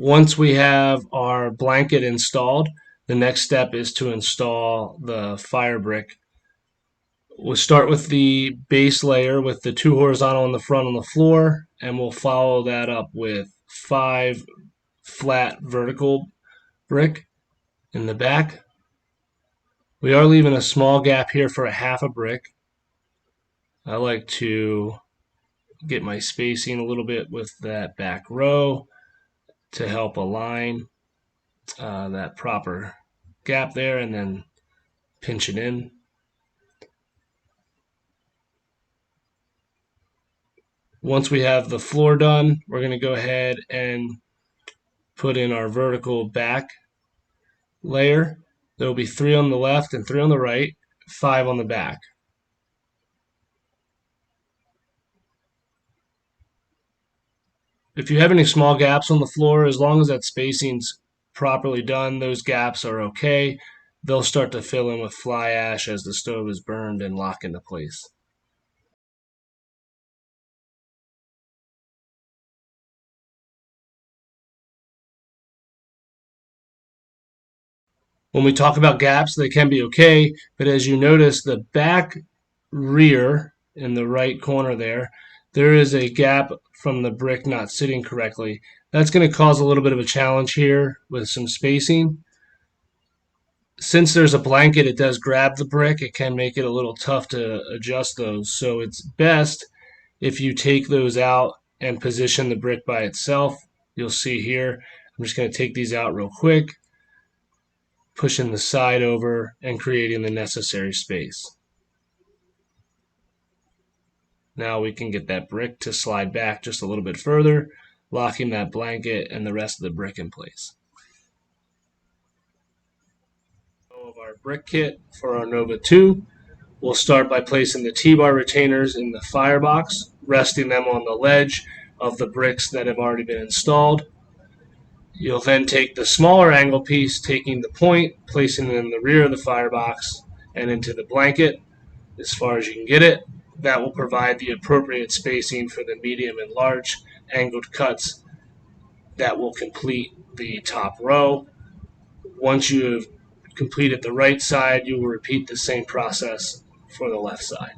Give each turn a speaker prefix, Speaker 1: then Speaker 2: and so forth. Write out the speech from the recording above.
Speaker 1: Once we have our blanket installed, the next step is to install the fire brick. We'll start with the base layer with the 2 horizontal in the front on the floor, and we'll follow that up with 5 flat vertical brick in the back. We are leaving a small gap here for a half a brick. I like to get my spacing a little bit with that back row to help align that proper gap there, and then pinch it in. Once we have the floor done, we're going to go ahead and put in our vertical back layer. There will be 3 on the left and 3 on the right, 5 on the back. If you have any small gaps on the floor, as long as that spacing's properly done, those gaps are okay. They'll start to fill in with fly ash as the stove is burned and lock into place. When we talk about gaps, they can be okay, but as you notice, the back rear in the right corner there is a gap from the brick not sitting correctly. That's going to cause a little bit of a challenge here with some spacing. Since there's a blanket, it does grab the brick. It can make it a little tough to adjust those. So it's best if you take those out and position the brick by itself. You'll see here, I'm just going to take these out real quick, pushing the side over and creating the necessary space. Now we can get that brick to slide back just a little bit further, locking that blanket and the rest of the brick in place. Of our brick kit for our Nova 2, we'll start by placing the T-bar retainers in the firebox, resting them on the ledge of the bricks that have already been installed. You'll then take the smaller angle piece, taking the point, placing it in the rear of the firebox and into the blanket as far as you can get it. That will provide the appropriate spacing for the medium and large angled cuts that will complete the top row. Once you have completed the right side, you will repeat the same process for the left side.